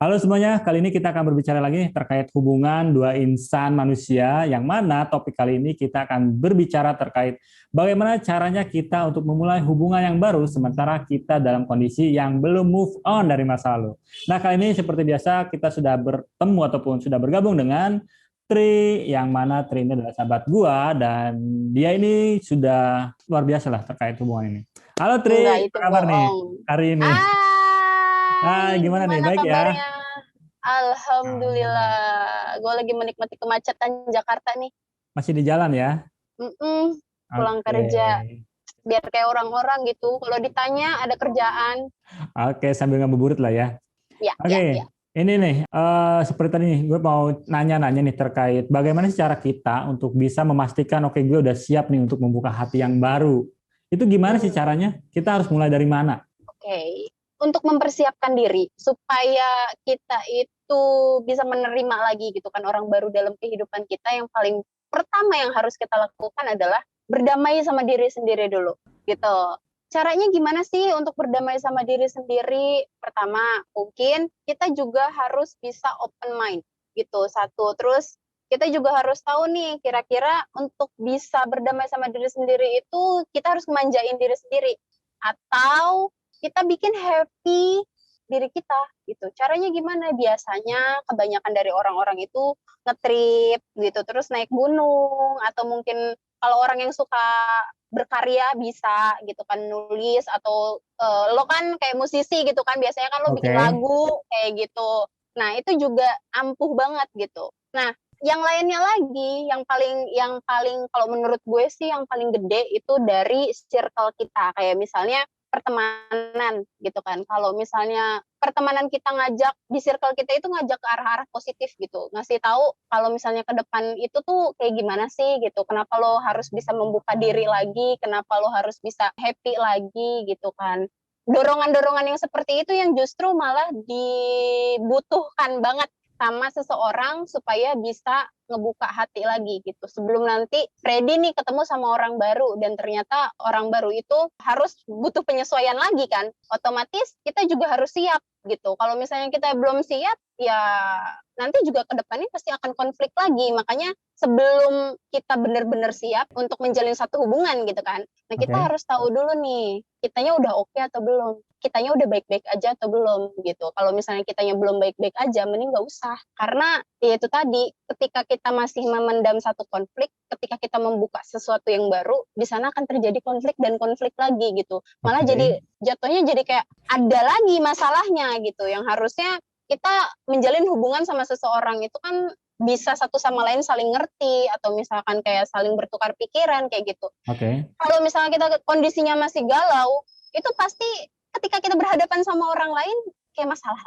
Halo semuanya, kali ini kita akan berbicara lagi terkait hubungan dua insan manusia, yang mana topik kali ini kita akan berbicara terkait bagaimana caranya kita untuk memulai hubungan yang baru sementara kita dalam kondisi yang belum move on dari masa lalu. Nah, kali ini seperti biasa kita sudah bertemu ataupun sudah bergabung dengan Tri, yang mana Tri ini adalah sahabat gua dan dia ini sudah luar biasa lah terkait hubungan ini. Halo Enggak, Tri, apa itu kabar nih bohong. hari ini? Hai, Gimana nih? gimana Baik ya? kabarnya? Alhamdulillah. Alhamdulillah. Gue lagi menikmati kemacetan Jakarta nih. Masih di jalan ya? Mm-mm, pulang Oke. kerja. Biar kayak orang-orang gitu. Kalau ditanya ada kerjaan. Oke, sambil ngabuburit lah ya. Ya, ya, Oke, ya. ini nih, seperti tadi nih, gue mau nanya-nanya nih terkait bagaimana sih cara kita untuk bisa memastikan, oke, gue udah siap nih untuk membuka hati yang baru. Itu gimana sih Hmm, caranya? Kita harus mulai dari mana? Oke. Untuk mempersiapkan diri supaya kita itu bisa menerima lagi gitu kan orang baru dalam kehidupan kita, yang paling pertama yang harus kita lakukan adalah berdamai sama diri sendiri dulu gitu. Caranya gimana sih untuk berdamai sama diri sendiri? Pertama, mungkin kita juga harus bisa open mind gitu. Satu, terus kita juga harus tahu nih kira-kira untuk bisa berdamai sama diri sendiri itu kita harus memanjain diri sendiri atau kita bikin happy diri kita gitu. Caranya gimana? Biasanya kebanyakan dari orang-orang itu ngetrip gitu, terus naik gunung, atau mungkin kalau orang yang suka berkarya bisa gitu kan, nulis, atau lo kan kayak musisi gitu kan, biasanya kan lo bikin Oke, lagu kayak gitu. Nah, itu juga ampuh banget gitu. Nah, yang lainnya lagi, yang paling kalau menurut gue sih yang paling gede itu dari circle kita. Kayak misalnya pertemanan gitu kan. Kalau misalnya pertemanan kita ngajak di circle kita itu ngajak ke arah-arah positif gitu. Ngasih tahu kalau misalnya ke depan itu tuh kayak gimana sih gitu. Kenapa lo harus bisa membuka diri lagi, kenapa lo harus bisa happy lagi gitu kan. Dorongan-dorongan yang seperti itu yang justru malah dibutuhkan banget sama seseorang supaya bisa ngebuka hati lagi gitu. Sebelum nanti ready nih ketemu sama orang baru dan ternyata orang baru itu harus butuh penyesuaian lagi kan. Otomatis kita juga harus siap gitu. Kalau misalnya kita belum siap, ya nanti juga ke depannya pasti akan konflik lagi. Makanya sebelum kita benar-benar siap untuk menjalin satu hubungan gitu kan. Nah, kita oke. harus tahu dulu nih, kitanya udah oke atau belum, kitanya udah baik-baik aja atau belum gitu. Kalau misalnya kitanya belum baik-baik aja, mending nggak usah. Karena ya itu tadi, ketika kita masih memendam satu konflik, ketika kita membuka sesuatu yang baru, di sana akan terjadi konflik dan konflik lagi gitu. Malah Oke. jadi jatuhnya jadi kayak ada lagi masalahnya gitu. Yang harusnya kita menjalin hubungan sama seseorang itu kan bisa satu sama lain saling ngerti, atau misalkan kayak saling bertukar pikiran kayak gitu. Oke. Kalau misalnya kita kondisinya masih galau, itu pasti ketika kita berhadapan sama orang lain kayak masalah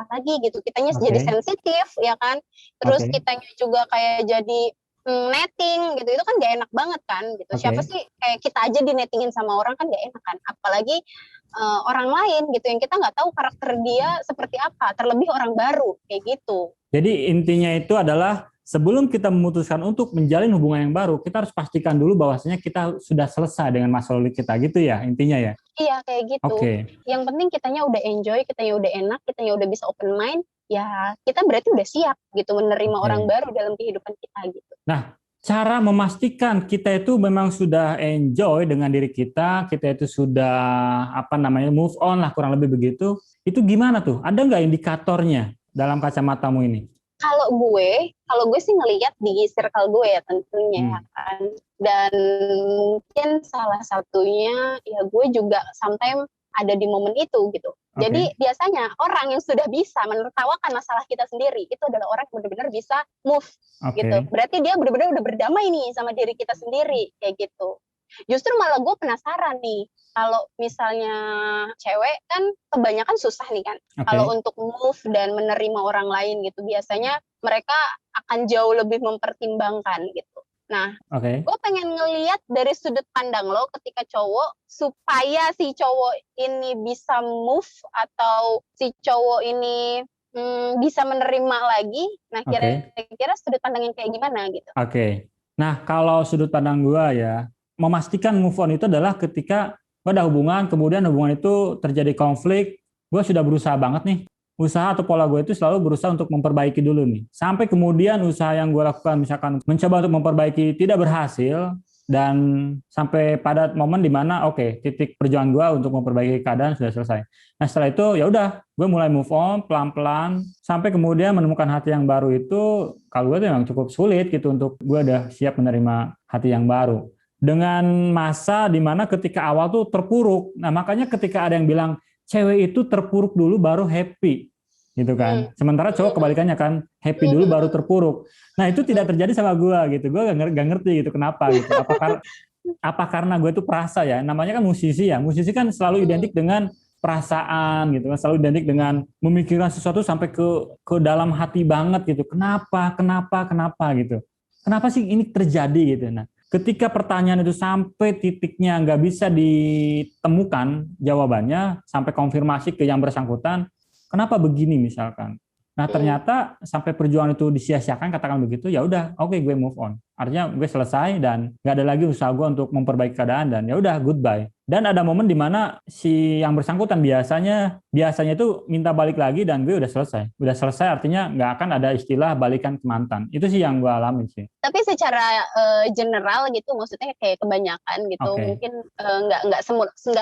lagi gitu. Kitanya jadi Oke. sensitif ya kan. Terus Oke. kitanya juga kayak jadi netting gitu. Itu kan gak enak banget kan gitu. Siapa Oke. sih kayak kita aja di nettingin sama orang kan gak enak kan. Apalagi orang lain gitu yang kita nggak tahu karakter dia seperti apa. Terlebih orang baru kayak gitu. Jadi intinya itu adalah sebelum kita memutuskan untuk menjalin hubungan yang baru, kita harus pastikan dulu bahwasanya kita sudah selesai dengan masa lalu kita gitu ya, intinya ya. Iya, kayak gitu. Oke. Yang penting kitanya udah enjoy, kitanya udah enak, kitanya udah bisa open mind, ya kita berarti udah siap gitu menerima orang Oke. baru dalam kehidupan kita gitu. Nah, cara memastikan kita itu memang sudah enjoy dengan diri kita itu sudah apa namanya move on lah kurang lebih begitu. Itu gimana tuh? Ada nggak indikatornya dalam kacamatamu ini? Kalau gue sih ngelihat di circle gue ya tentunya Hmm. kan. Dan mungkin salah satunya ya gue juga sometimes ada di momen itu gitu. Jadi Oke. biasanya orang yang sudah bisa menertawakan masalah kita sendiri itu adalah orang yang benar-benar bisa move gitu. Oke. Berarti dia benar-benar udah berdamai nih sama diri kita sendiri kayak gitu. Justru malah gue penasaran nih, kalau misalnya cewek kan kebanyakan susah nih kan kalau Oke. untuk move dan menerima orang lain gitu. Biasanya mereka akan jauh lebih mempertimbangkan gitu. Nah, Oke. gue pengen ngeliat dari sudut pandang lo ketika cowok, supaya si cowok ini bisa move atau si cowok ini bisa menerima lagi. Nah, Oke. kira-kira sudut pandang yang kayak gimana gitu. Oke. Nah, kalau sudut pandang gua ya, memastikan move on itu adalah ketika gua ada hubungan, kemudian hubungan itu terjadi konflik, gua sudah berusaha banget nih usaha atau pola gue itu selalu berusaha untuk memperbaiki dulu nih. Sampai kemudian usaha yang gue lakukan misalkan mencoba untuk memperbaiki tidak berhasil, dan sampai pada momen di mana oke, titik perjuangan gue untuk memperbaiki keadaan sudah selesai. Nah setelah itu ya udah gue mulai move on pelan-pelan sampai kemudian menemukan hati yang baru itu kalau gue tuh memang cukup sulit gitu untuk gue udah siap menerima hati yang baru. Dengan masa di mana ketika awal tuh terpuruk. Nah makanya ketika ada yang bilang cewek itu terpuruk dulu baru happy gitu kan. Sementara cowok kebalikannya kan, happy dulu baru terpuruk. Nah itu tidak terjadi sama gue gitu. Gue gak ngerti gitu kenapa gitu. Apa karena gue tuh perasa ya. Namanya kan musisi ya. Musisi kan selalu identik dengan perasaan gitu kan. Selalu identik dengan memikirkan sesuatu sampai ke dalam hati banget gitu. Kenapa gitu. Kenapa sih ini terjadi gitu. Nah ketika pertanyaan itu sampai titiknya nggak bisa ditemukan jawabannya, sampai konfirmasi ke yang bersangkutan, kenapa begini misalkan. Nah ternyata sampai perjuangan itu disia-siakan, katakan begitu, ya udah, oke, gue move on. Artinya gue selesai dan nggak ada lagi usaha gue untuk memperbaiki keadaan dan ya udah goodbye. Dan ada momen di mana si yang bersangkutan biasanya itu minta balik lagi dan gue udah selesai. Udah selesai artinya nggak akan ada istilah balikan ke mantan. Itu sih yang gue alami sih. Tapi secara general gitu, maksudnya kayak kebanyakan gitu, mungkin nggak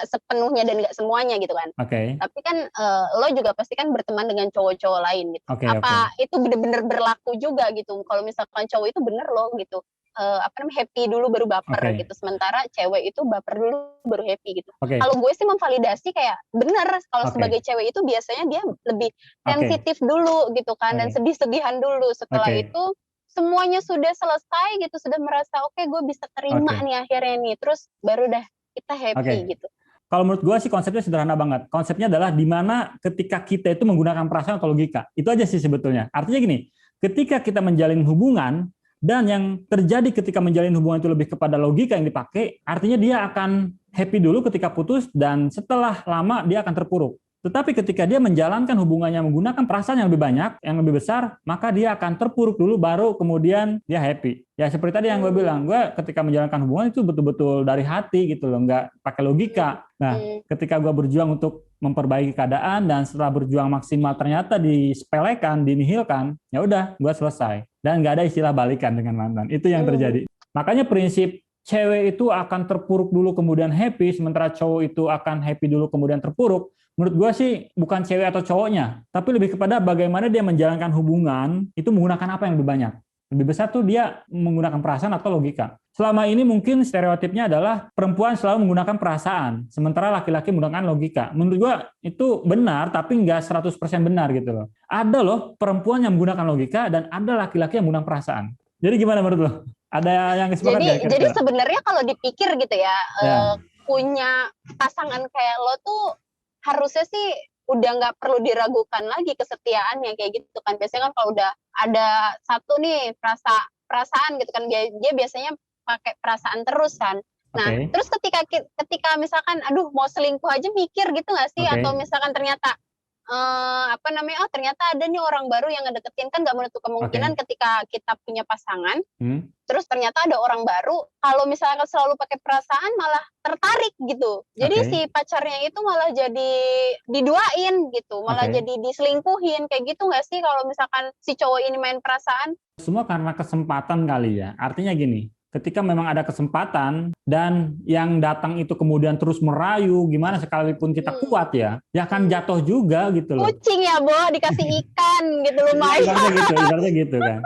sepenuhnya dan nggak semuanya gitu kan. Tapi kan lo juga pasti kan berteman dengan cowok-cowok lain gitu. Apa itu bener-bener berlaku juga gitu? Kalau misalkan cowok itu bener lo gitu, happy dulu baru baper gitu. Sementara cewek itu baper dulu baru happy gitu. Kalau gue sih memvalidasi kayak bener kalau sebagai cewek itu biasanya dia lebih sensitif dulu gitu kan, dan sedih-sedihan dulu. Setelah itu semuanya sudah selesai gitu, sudah merasa oke, gue bisa terima nih akhirnya nih, terus baru dah kita happy gitu. Kalau menurut gue sih konsepnya sederhana banget. Konsepnya adalah di mana ketika kita itu menggunakan perasaan atau logika. Itu aja sih sebetulnya. Artinya gini, ketika kita menjalin hubungan dan yang terjadi ketika menjalin hubungan itu lebih kepada logika yang dipakai, artinya dia akan happy dulu ketika putus dan setelah lama dia akan terpuruk. Tetapi ketika dia menjalankan hubungannya menggunakan perasaan yang lebih banyak, yang lebih besar, maka dia akan terpuruk dulu baru kemudian dia happy. Ya seperti tadi yang gue bilang, gue ketika menjalankan hubungan itu betul-betul dari hati gitu loh, nggak pakai logika. Nah, ketika gue berjuang untuk memperbaiki keadaan dan setelah berjuang maksimal ternyata disepelekan, dinihilkan, ya udah, gue selesai. Dan nggak ada istilah balikan dengan mantan. Itu yang terjadi. Makanya prinsip cewek itu akan terpuruk dulu kemudian happy, sementara cowok itu akan happy dulu kemudian terpuruk. Menurut gue sih bukan cewek atau cowoknya, tapi lebih kepada bagaimana dia menjalankan hubungan itu menggunakan apa yang lebih banyak. Lebih besar tuh dia menggunakan perasaan atau logika. Selama ini mungkin stereotipnya adalah perempuan selalu menggunakan perasaan, sementara laki-laki menggunakan logika. Menurut gue itu benar, tapi nggak 100% benar gitu loh. Ada loh perempuan yang menggunakan logika dan ada laki-laki yang menggunakan perasaan. Jadi gimana menurut lo? Ada yang sepakat nggak? Jadi sebenarnya kalau dipikir gitu ya, punya pasangan kayak lo tuh harusnya sih udah nggak perlu diragukan lagi kesetiaannya kayak gitu kan. Biasanya kan kalau udah ada satu nih perasaan gitu kan, dia biasanya pakai perasaan terus kan. Nah, terus ketika misalkan aduh mau selingkuh aja mikir gitu nggak sih? Atau misalkan ternyata ternyata ada nih orang baru yang ngedeketin, kan nggak menutup kemungkinan ketika kita punya pasangan, terus ternyata ada orang baru, kalau misalkan selalu pakai perasaan malah tertarik gitu. Jadi si pacarnya itu malah jadi diduain gitu, malah jadi diselingkuhin kayak gitu nggak sih kalau misalkan si cowok ini main perasaan? Semua karena kesempatan kali ya. Artinya gini, ketika memang ada kesempatan dan yang datang itu kemudian terus merayu, gimana sekalipun kita kuat ya akan jatuh juga gitu loh. Kucing ya, Bo, dikasih ikan gitu lumayan. Ibaratnya gitu kan.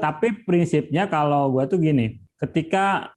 Tapi prinsipnya kalau gue tuh gini, ketika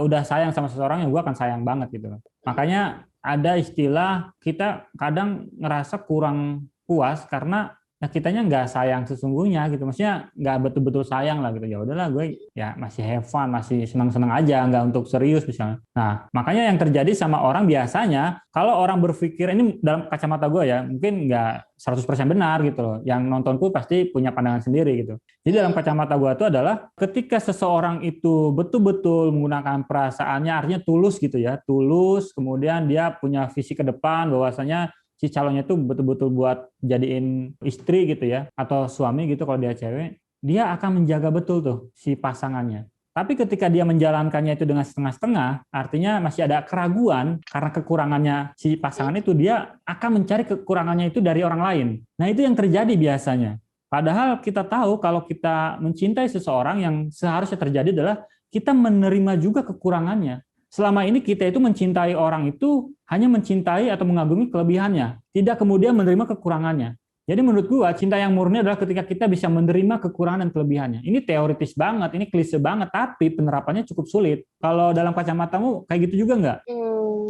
udah sayang sama seseorang ya gue akan sayang banget gitu loh. Makanya ada istilah kita kadang ngerasa kurang puas karena kitanya nggak sayang sesungguhnya gitu, maksudnya nggak betul-betul sayang lah gitu. Ya udahlah gue ya masih have fun, masih senang-senang aja, nggak untuk serius misalnya. Nah makanya yang terjadi sama orang biasanya kalau orang berpikir ini dalam kacamata gue ya, mungkin nggak 100% benar gitu loh. Yang nonton pun pasti punya pandangan sendiri gitu. Jadi dalam kacamata gue itu adalah ketika seseorang itu betul-betul menggunakan perasaannya, artinya tulus gitu ya, tulus, kemudian dia punya visi ke depan bahwasanya si calonnya itu betul-betul buat jadiin istri gitu ya, atau suami gitu kalau dia cewek, dia akan menjaga betul tuh si pasangannya. Tapi ketika dia menjalankannya itu dengan setengah-setengah, artinya masih ada keraguan karena kekurangannya si pasangan itu, dia akan mencari kekurangannya itu dari orang lain. Nah, itu yang terjadi biasanya. Padahal kita tahu kalau kita mencintai seseorang, yang seharusnya terjadi adalah kita menerima juga kekurangannya. Selama ini kita itu mencintai orang itu hanya mencintai atau mengagumi kelebihannya, tidak kemudian menerima kekurangannya. Jadi menurut gua cinta yang murni adalah ketika kita bisa menerima kekurangan dan kelebihannya. Ini teoritis banget, ini klise banget, tapi penerapannya cukup sulit. Kalau dalam kacamatamu kayak gitu juga nggak?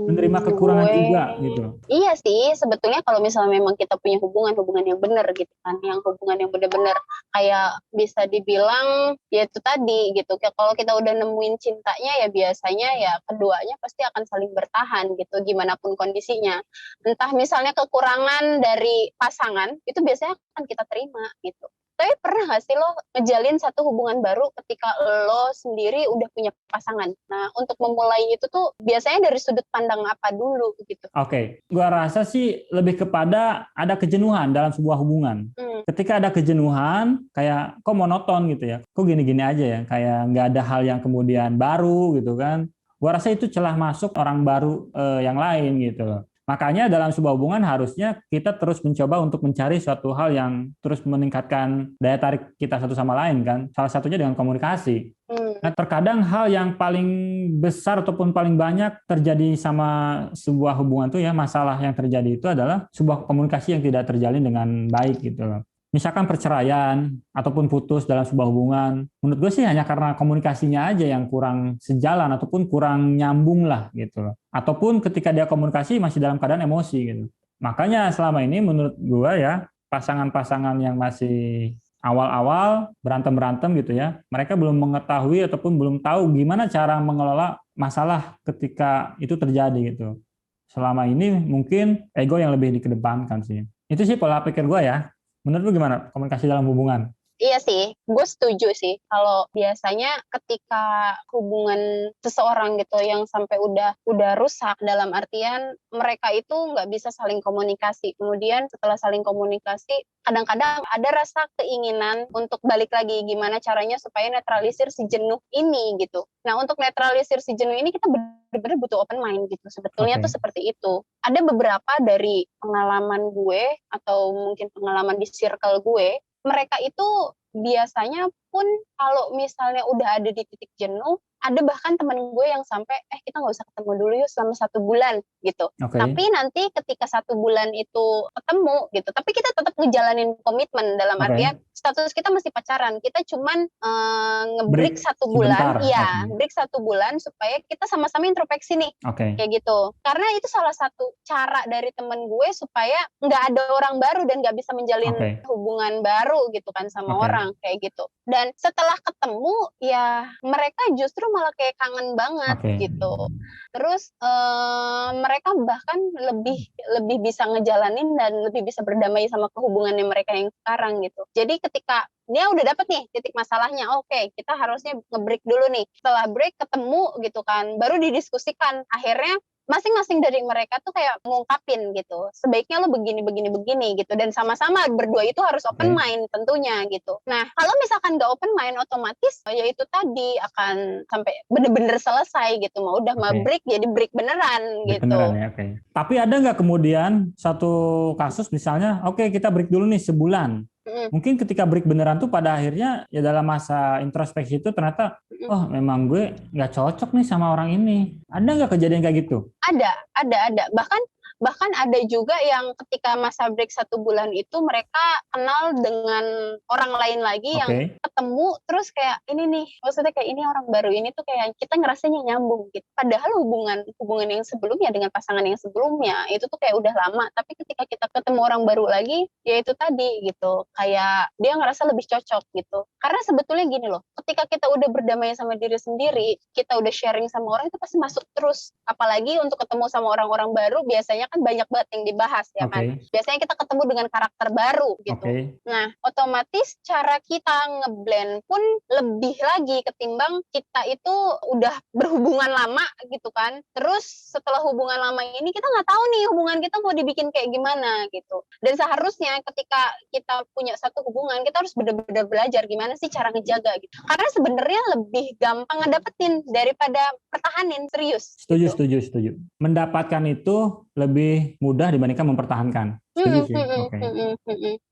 Menerima kekurangan juga gitu. Iya sih, sebetulnya kalau misalnya memang kita punya hubungan yang benar gitu kan, yang hubungan yang benar-benar kayak bisa dibilang ya itu tadi gitu. Kayak kalau kita udah nemuin cintanya ya biasanya ya keduanya pasti akan saling bertahan gitu, gimana pun kondisinya. Entah misalnya kekurangan dari pasangan, itu biasanya akan kita terima gitu. Tapi pernah gak sih lo ngejalin satu hubungan baru ketika lo sendiri udah punya pasangan? Nah, untuk memulai itu tuh biasanya dari sudut pandang apa dulu gitu? Oke, gua rasa sih lebih kepada ada kejenuhan dalam sebuah hubungan. Ketika ada kejenuhan, kayak kok monoton gitu ya, kok gini-gini aja ya, kayak nggak ada hal yang kemudian baru gitu kan. Gua rasa itu celah masuk orang baru yang lain gitu. Makanya dalam sebuah hubungan harusnya kita terus mencoba untuk mencari suatu hal yang terus meningkatkan daya tarik kita satu sama lain kan. Salah satunya dengan komunikasi. Nah, terkadang hal yang paling besar ataupun paling banyak terjadi sama sebuah hubungan itu ya, masalah yang terjadi itu adalah sebuah komunikasi yang tidak terjalin dengan baik gitu loh. Misalkan perceraian ataupun putus dalam sebuah hubungan, menurut gue sih hanya karena komunikasinya aja yang kurang sejalan ataupun kurang nyambung lah gitu loh. Ataupun ketika dia komunikasi masih dalam keadaan emosi gitu. Makanya selama ini menurut gue ya, pasangan-pasangan yang masih awal-awal berantem-berantem gitu ya, mereka belum mengetahui ataupun belum tahu gimana cara mengelola masalah ketika itu terjadi gitu. Selama ini mungkin ego yang lebih dikedepankan sih. Itu sih pola pikir gue ya. Menurut lu gimana komunikasi dalam hubungan? Iya sih, gue setuju sih. Kalau biasanya ketika hubungan seseorang gitu yang sampai udah rusak, dalam artian mereka itu nggak bisa saling komunikasi. Kemudian setelah saling komunikasi, kadang-kadang ada rasa keinginan untuk balik lagi, gimana caranya supaya netralisir si jenuh ini gitu. Nah, untuk netralisir si jenuh ini kita benar-benar butuh open mind gitu. Sebetulnya tuh seperti itu. Ada beberapa dari pengalaman gue atau mungkin pengalaman di circle gue, mereka itu biasanya pun kalau misalnya udah ada di titik jenuh, ada bahkan temen gue yang sampai kita nggak usah ketemu dulu yuk selama 1 bulan gitu. Tapi nanti ketika 1 bulan itu ketemu gitu, tapi kita tetap ngejalanin komitmen dalam artian status kita masih pacaran, kita cuman nge-break 1 bulan, break 1 bulan supaya kita sama-sama introspeksi nih, kayak gitu. Karena itu salah satu cara dari temen gue supaya nggak ada orang baru dan nggak bisa menjalin hubungan baru gitu kan sama orang kayak gitu. Dan setelah ketemu ya mereka justru malah kayak kangen banget gitu. Terus mereka bahkan lebih bisa ngejalanin dan lebih bisa berdamai sama kehubungannya mereka yang sekarang gitu. Jadi ketika dia udah dapet nih titik masalahnya, kita harusnya nge-break dulu nih. Setelah break ketemu gitu kan, baru didiskusikan. Akhirnya masing-masing dari mereka tuh kayak ngungkapin gitu, sebaiknya lo begini gitu, dan sama-sama berdua itu harus open mind tentunya gitu. Nah, kalau misalkan gak open mind, otomatis ya itu tadi akan sampai bener-bener selesai gitu, mau udah mau break jadi break beneran gitu. Beneran ya, Tapi ada nggak kemudian satu kasus misalnya, kita break dulu nih sebulan. Mungkin ketika break beneran tuh pada akhirnya ya dalam masa introspeksi itu ternyata memang gue nggak cocok nih sama orang ini. Ada nggak kejadian kayak gitu? Ada. Bahkan ada juga yang ketika masa break 1 bulan itu mereka kenal dengan orang lain lagi yang ketemu terus kayak ini nih, maksudnya kayak ini orang baru ini tuh kayak kita ngerasanya nyambung gitu. Padahal hubungan yang sebelumnya dengan pasangan yang sebelumnya itu tuh kayak udah lama, tapi ketika kita ketemu orang baru lagi ya itu tadi gitu, kayak dia ngerasa lebih cocok gitu. Karena sebetulnya gini loh, ketika kita udah berdamai sama diri sendiri, kita udah sharing sama orang, itu pasti masuk terus. Apalagi untuk ketemu sama orang-orang baru biasanya kan banyak banget yang dibahas ya kan. Biasanya kita ketemu dengan karakter baru gitu. Nah, otomatis cara kita ngeblend pun lebih lagi ketimbang kita itu udah berhubungan lama gitu kan. Terus setelah hubungan lama ini kita nggak tahu nih hubungan kita mau dibikin kayak gimana gitu. Dan seharusnya ketika kita punya satu hubungan, kita harus benar-benar belajar gimana sih cara ngejaga gitu. Karena sebenarnya lebih gampang ngedapetin daripada pertahanin, serius. Setuju, Gitu. setuju. Mendapatkan itu lebih mudah dibandingkan mempertahankan. Setuju sih. Oke.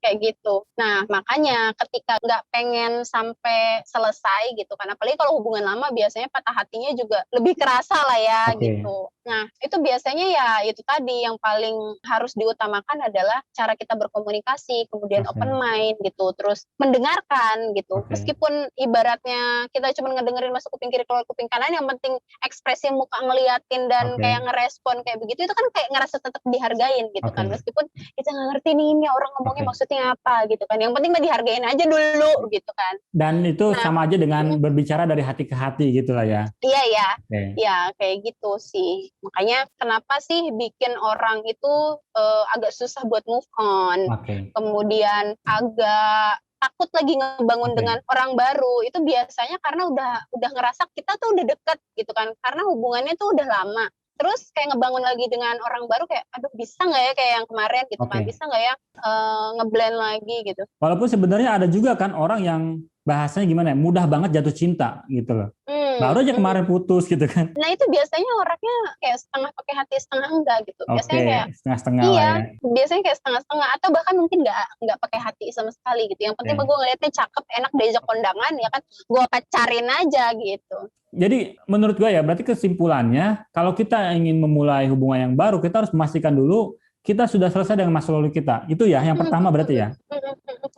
Kayak gitu. Nah, makanya ketika nggak pengen sampai selesai gitu kan, apalagi kalau hubungan lama biasanya patah hatinya juga lebih kerasa lah ya Oke. gitu. Nah, itu biasanya ya itu tadi yang paling harus diutamakan adalah cara kita berkomunikasi, kemudian Oke. open mind gitu, terus mendengarkan gitu. Oke. Meskipun ibaratnya kita cuma ngedengerin masuk kuping kiri keluar kuping kanan, yang penting ekspresi muka ngeliatin dan Oke. kayak ngerespon kayak begitu, itu kan kayak ngerasa tetap dihargain gitu Oke. kan. Meskipun kita nggak ngerti nih ini orang ngomongnya Oke. maksudnya apa gitu kan, yang penting mah dihargain aja dulu gitu kan. Dan itu Nah, sama aja dengan berbicara dari hati ke hati gitu lah ya. iya ya, Oke. ya kayak gitu sih. Makanya kenapa sih bikin orang itu agak susah buat move on, Oke. kemudian agak takut lagi ngebangun Oke. dengan orang baru, itu biasanya karena udah ngerasa kita tuh udah deket gitu kan, karena hubungannya tuh udah lama. Terus kayak ngebangun lagi dengan orang baru kayak, aduh bisa nggak ya kayak yang kemarin gitu kan, Oke. bisa nggak ya ngeblend lagi gitu. Walaupun sebenarnya ada juga kan orang yang bahasanya gimana ya, mudah banget jatuh cinta gitu loh. Baru aja kemarin putus gitu kan. Nah itu biasanya orangnya kayak setengah pakai hati setengah enggak gitu. Biasanya Oke, kayak setengah-setengah lah iya, ya. biasanya kayak setengah-setengah atau bahkan mungkin nggak pakai hati sama sekali gitu. Yang penting Oke. gue ngeliatnya cakep, enak diajak kondangan ya kan, gue pacarin aja gitu. Jadi menurut gue ya, berarti kesimpulannya kalau kita ingin memulai hubungan yang baru, kita harus memastikan dulu kita sudah selesai dengan masa lalu kita. Itu ya, yang pertama berarti ya.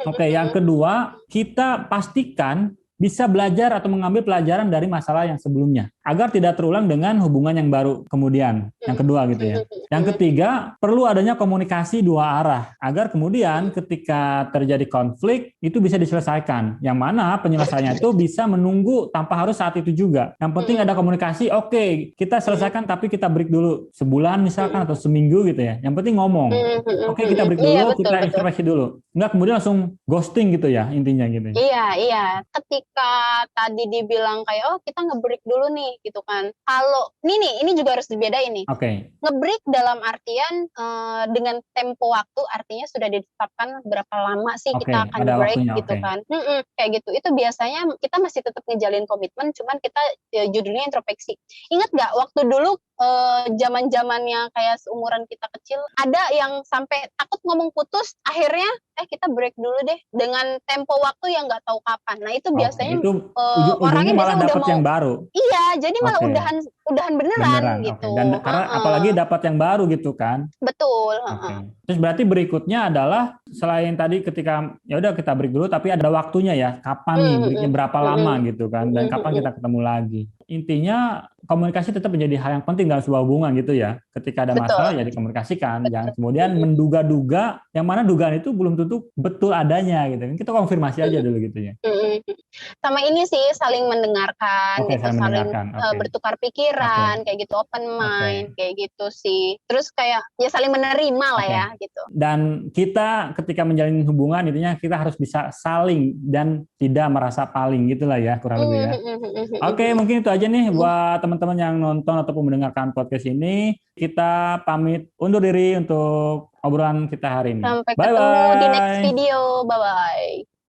Oke, yang kedua, kita pastikan bisa belajar atau mengambil pelajaran dari masalah yang sebelumnya agar tidak terulang dengan hubungan yang baru kemudian. Yang kedua gitu ya. Yang ketiga, perlu adanya komunikasi dua arah agar kemudian ketika terjadi konflik itu bisa diselesaikan. Yang mana penyelesaiannya itu bisa menunggu tanpa harus saat itu juga. Yang penting ada komunikasi, oke, kita selesaikan tapi kita break dulu sebulan misalkan atau seminggu gitu ya. Yang penting ngomong. Oke, kita break dulu, Iya, betul, kita betul. introspeksi dulu. Enggak kemudian langsung ghosting gitu ya intinya gitu. Iya. Ketika tadi dibilang kayak, oh kita nge-break dulu nih gitu kan. Kalau ini juga harus dibedain nih. Oke. Nge-break dalam artian dengan tempo waktu, artinya sudah ditetapkan berapa lama sih Oke, kita akan ada break waktunya, gitu oke. kan. Kayak gitu. Itu biasanya kita masih tetap ngejalin komitmen, cuman kita judulnya introspeksi. Ingat nggak waktu dulu zaman-zamannya kayak seumuran kita kecil, ada yang sampai takut ngomong putus, akhirnya kita break dulu deh dengan tempo waktu yang nggak tahu kapan. Nah itu biasanya Itu orangnya ujungnya malah biasanya udah dapat mau, yang baru. iya jadi malah Oke. udahan beneran gitu. Oke. Dan karena apalagi dapat yang baru gitu kan. Betul. Oke. Terus berarti berikutnya adalah selain tadi ketika ya udah kita break dulu tapi ada waktunya ya. Kapan nih breaknya berapa lama gitu kan dan kapan kita ketemu lagi. Intinya komunikasi tetap menjadi hal yang penting dalam sebuah hubungan gitu ya. Ketika ada masalah ya dikomunikasikan. Jangan kemudian menduga-duga yang mana dugaan itu belum tentu betul adanya gitu. Kita konfirmasi aja dulu gitu ya. Sama ini sih saling mendengarkan Oke, gitu, saling saling mendengarkan. Oke. bertukar pikiran kayak gitu, open mind kayak gitu sih. Terus kayak ya saling menerima lah ya gitu. Dan kita ketika menjalin hubungan intinya kita harus bisa saling dan tidak merasa paling gitulah ya kurang lebih ya. Oke, mungkin itu aja nih buat teman-teman yang nonton ataupun mendengarkan podcast ini. Kita pamit undur diri untuk obrolan kita hari ini. Sampai Bye ketemu di next bye. video. Bye bye.